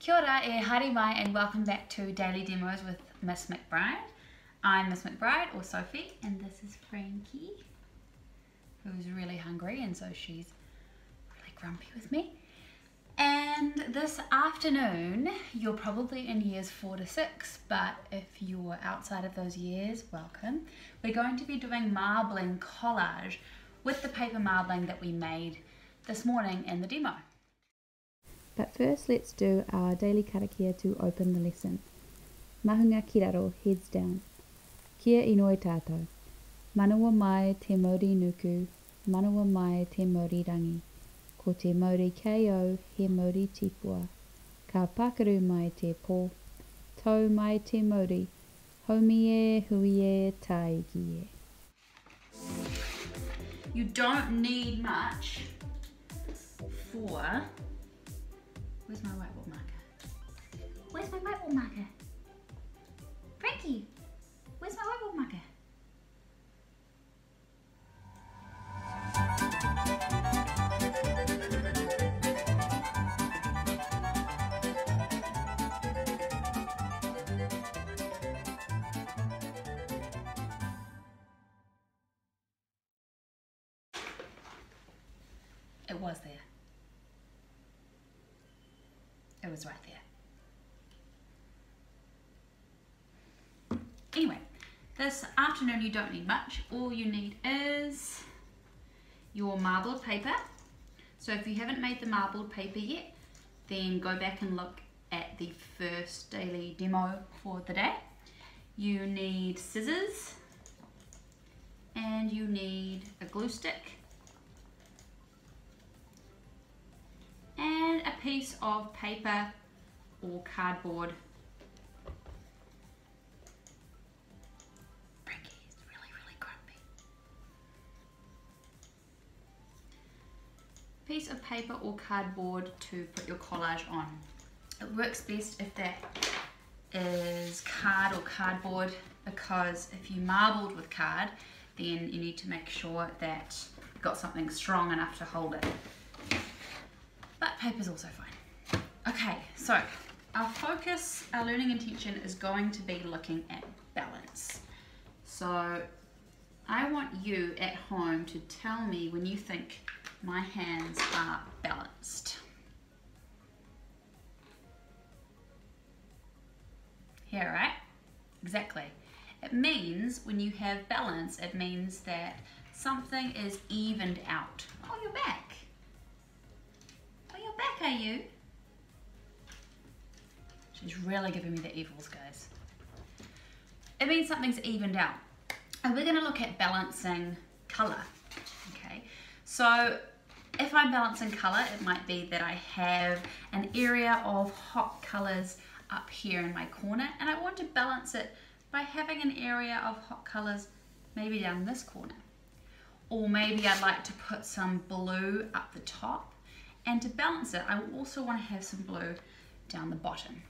Kia ora e haere mai and welcome back to Daily Demos with Miss McBride. I'm Miss McBride, or Sophie, and this is Frankie, who's really hungry and so she's really grumpy with me. And this afternoon, you're probably in years 4 to 6, but if you're outside of those years, welcome. We're going to be doing marbling collage with the paper marbling that we made this morning in the demo. But first let's do our daily karakia to open the lesson. Mahunga kiraro, heads down. Kia inoi tātou. Manawa mai te mauri nuku, manawa mai te mauri rangi. Ko te mauri keo he mauri tipua. Ka pakaru mai te pō, tau mai te mauri, homi e hui e taigi e. You don't need much for... Where's my whiteboard marker? Where's my whiteboard marker? Frankie, where's my whiteboard marker? It was there. It was right there. Anyway, this afternoon you don't need much. All you need is your marbled paper. So if you haven't made the marbled paper yet, then go back and look at the first daily demo for the day. You need scissors and you need a glue stick and a piece of paper or cardboard. Frankie is really grumpy. Piece of paper or cardboard to put your collage on. It works best if that is card or cardboard, because if you marbled with card, then you need to make sure that you've got something strong enough to hold it. But paper's also fine. Okay, so our focus, our learning intention is going to be looking at balance. So I want you at home to tell me when you think my hands are balanced. Here, right? Exactly. It means when you have balance, it means that something is evened out. Oh, you're back. Back, are you? She's really giving me the evils, guys. It means something's evened out. And we're going to look at balancing colour. Okay, so if I'm balancing colour, it might be that I have an area of hot colours up here in my corner, and I want to balance it by having an area of hot colours maybe down this corner. Or maybe I'd like to put some blue up the top. And to balance it, I also want to have some blue down the bottom.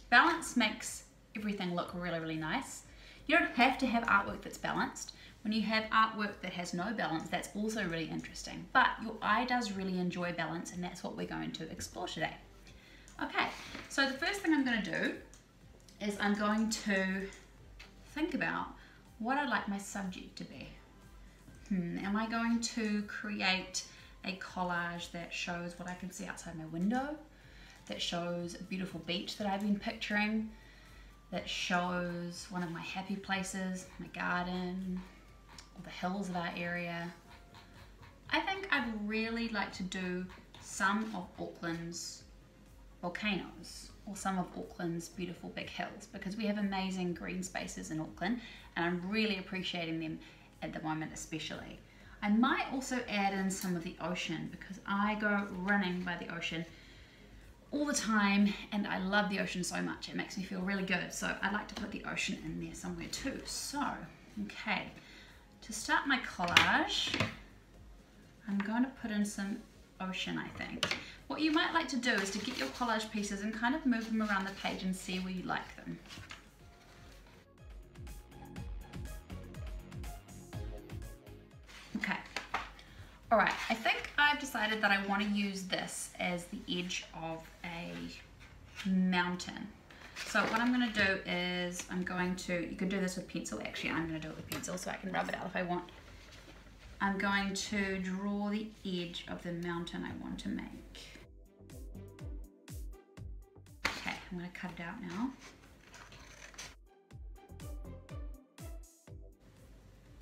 Balance makes everything look really nice. You don't have to have artwork that's balanced. When you have artwork that has no balance, that's also really interesting. But your eye does really enjoy balance, and that's what we're going to explore today. Okay, so the first thing I'm going to do is I'm going to think about what I'd like my subject to be. Am I going to create a collage that shows what I can see outside my window, that shows a beautiful beach that I've been picturing, that shows one of my happy places, my garden, or the hills of our area? I think I'd really like to do some of Auckland's volcanoes or some of Auckland's beautiful big hills, because we have amazing green spaces in Auckland and I'm really appreciating them at the moment especially. I might also add in some of the ocean, because I go running by the ocean all the time and I love the ocean so much. It makes me feel really good. So I'd like to put the ocean in there somewhere too. So, okay, to start my collage, I'm going to put in some ocean, I think. What you might like to do is to get your collage pieces and kind of move them around the page and see where you like them. Okay, all right, I think I've decided that I want to use this as the edge of a mountain. So what I'm going to do is you can do this with pencil. Actually, I'm going to do it with pencil so I can rub it out if I want. I'm going to draw the edge of the mountain I want to make. Okay, I'm going to cut it out now.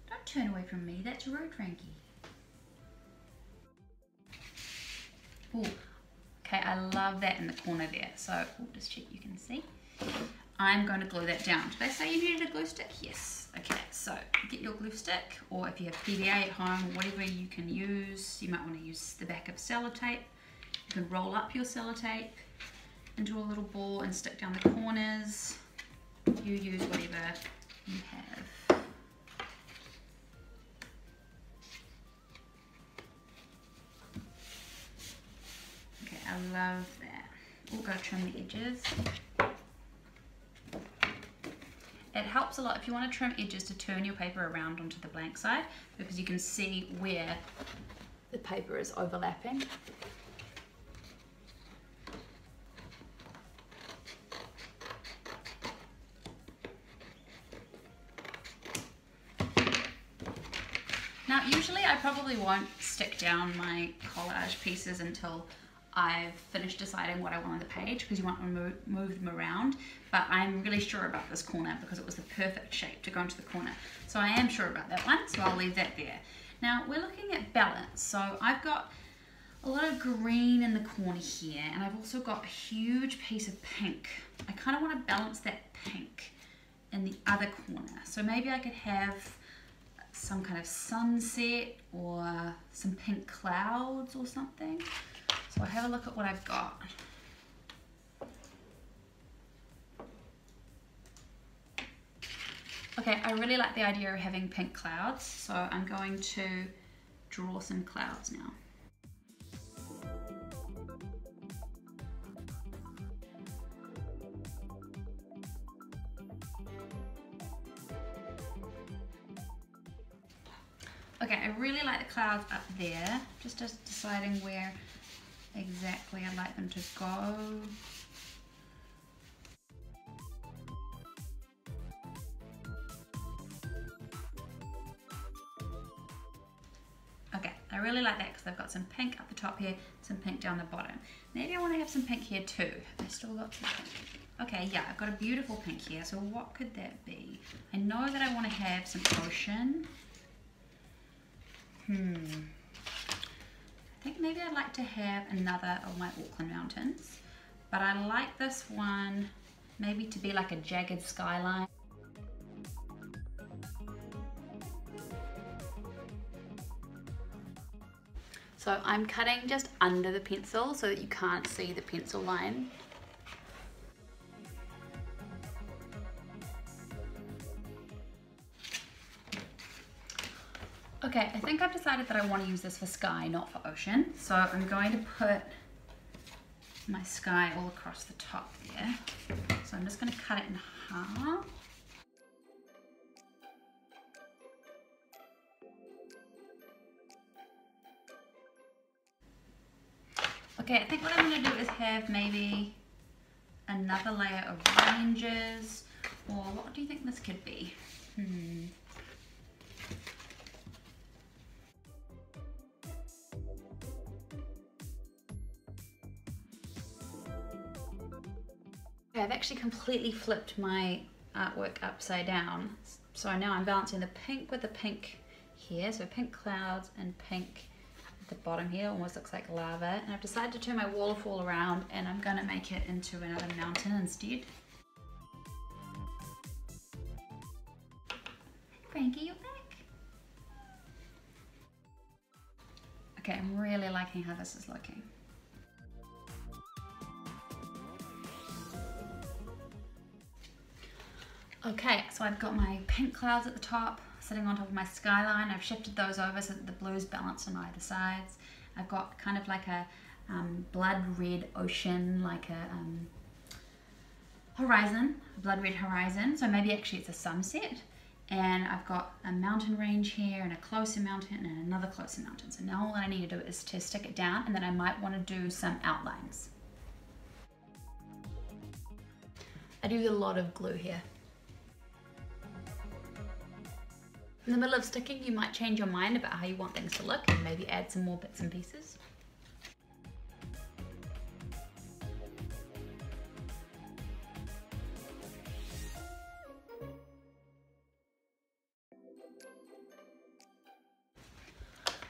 Don't turn away from me, that's rude, Frankie. Ooh. Okay, I love that in the corner there. So, just check you can see. I'm going to glue that down. Did I say you needed a glue stick? Yes. Okay, so get your glue stick, or if you have PVA at home, whatever you can use. You might want to use the back of sellotape. You can roll up your sellotape into a little ball and stick down the corners. You use whatever you have. Okay, I love that. We'll go trim the edges. It helps a lot if you want to trim edges to turn your paper around onto the blank side, because you can see where the paper is overlapping. Now usually I probably won't stick down my collage pieces until I've finished deciding what I want on the page, because you want to move them around, but I'm really sure about this corner because it was the perfect shape to go into the corner. So I am sure about that one, so I'll leave that there. Now we're looking at balance. So I've got a lot of green in the corner here, and I've also got a huge piece of pink. I kind of want to balance that pink in the other corner. So maybe I could have some kind of sunset or some pink clouds or something. So I'll have a look at what I've got. Okay, I really like the idea of having pink clouds, so I'm going to draw some clouds now. Okay, I really like the clouds up there, just deciding where exactly I'd like them to go. Okay, I really like that because they've got some pink up the top here, some pink down the bottom. Maybe I want to have some pink here too. I still got some pink. Okay, yeah, I've got a beautiful pink here, so what could that be? I know that I want to have some ocean. I think maybe I'd like to have another of my Auckland mountains, but I like this one maybe to be like a jagged skyline. So I'm cutting just under the pencil so that you can't see the pencil line. Okay, I think I've decided that I want to use this for sky, not for ocean. So I'm going to put my sky all across the top there. So I'm just going to cut it in half. Okay, I think what I'm going to do is have maybe another layer of ranges, or what do you think this could be? Okay, I've actually completely flipped my artwork upside down. So now I'm balancing the pink with the pink here, so pink clouds and pink at the bottom here, almost looks like lava. And I've decided to turn my waterfall around, and I'm going to make it into another mountain instead. Frankie, you're back. Okay, I'm really liking how this is looking. Okay, so I've got my pink clouds at the top, sitting on top of my skyline. I've shifted those over so that the blue's balanced on either sides. I've got kind of like a blood red ocean, like a horizon, a blood red horizon. So maybe actually it's a sunset. And I've got a mountain range here, and a closer mountain, and another closer mountain. So now all I need to do is to stick it down, and then I might want to do some outlines. I'd use a lot of glue here. In the middle of sticking, you might change your mind about how you want things to look and maybe add some more bits and pieces.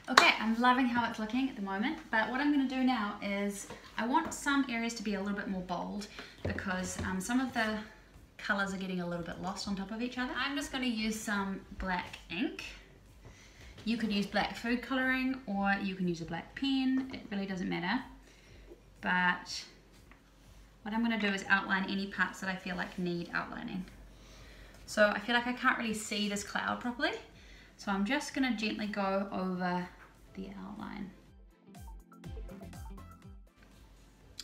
Okay, I'm loving how it's looking at the moment, but what I'm going to do now is I want some areas to be a little bit more bold because some of the colours are getting a little bit lost on top of each other. I'm just going to use some black ink. You could use black food colouring or you can use a black pen, it really doesn't matter. But what I'm going to do is outline any parts that I feel like need outlining. So I feel like I can't really see this cloud properly, so I'm just going to gently go over the outline.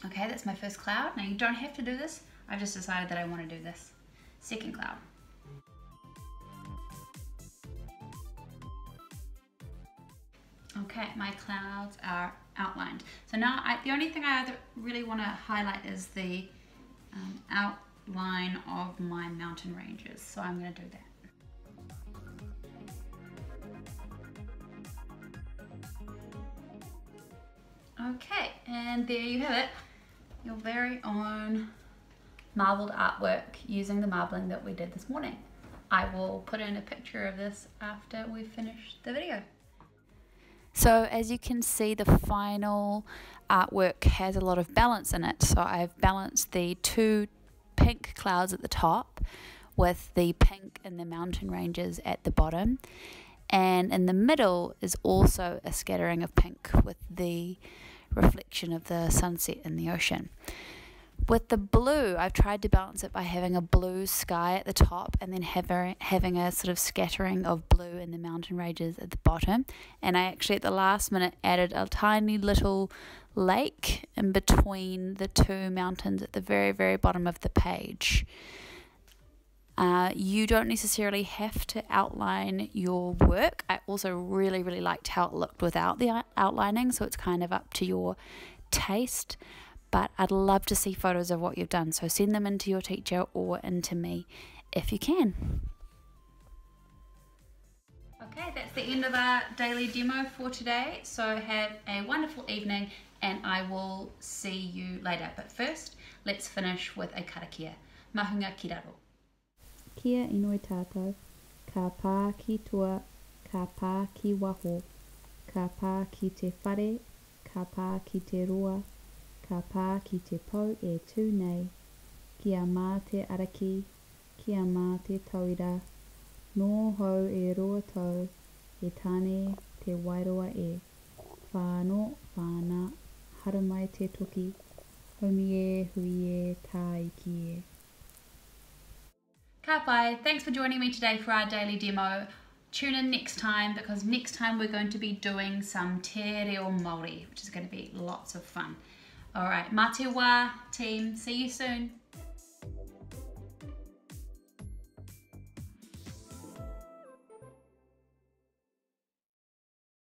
Okay, that's my first cloud. Now you don't have to do this. I've just decided that I want to do this. Second cloud. Okay, my clouds are outlined. So now the only thing I really want to highlight is the outline of my mountain ranges. So I'm going to do that. Okay, and there you have it, your very own marbled artwork using the marbling that we did this morning. I will put in a picture of this after we finish the video. So as you can see, the final artwork has a lot of balance in it. So I've balanced the two pink clouds at the top with the pink in the mountain ranges at the bottom. And in the middle is also a scattering of pink with the reflection of the sunset in the ocean. With the blue, I've tried to balance it by having a blue sky at the top and then having a sort of scattering of blue in the mountain ranges at the bottom. And I actually at the last minute added a tiny little lake in between the two mountains at the very, very bottom of the page. You don't necessarily have to outline your work. I also really, really liked how it looked without the outlining, so it's kind of up to your taste. But I'd love to see photos of what you've done, so send them into your teacher or into me if you can. Okay, that's the end of our daily demo for today. So have a wonderful evening and I will see you later. But first, let's finish with a karakia. Mahunga ki raro. Kia inoi tātou, ka pā ki tua, ka pā ki waho, ka pā ki te whare, ka pā ki te roa, ka pā ki te pau e tū nei, kia mā te araki, kia mā te tauira, nō hau e roa tau, e tāne te wairoa e, whānō, whānā, haramai te toki, haumi e, hui e, tā iki e. Ka pai, thanks for joining me today for our daily demo. Tune in next time because next time we're going to be doing some te reo Māori, which is going to be lots of fun. Alright, mā te wā team, see you soon.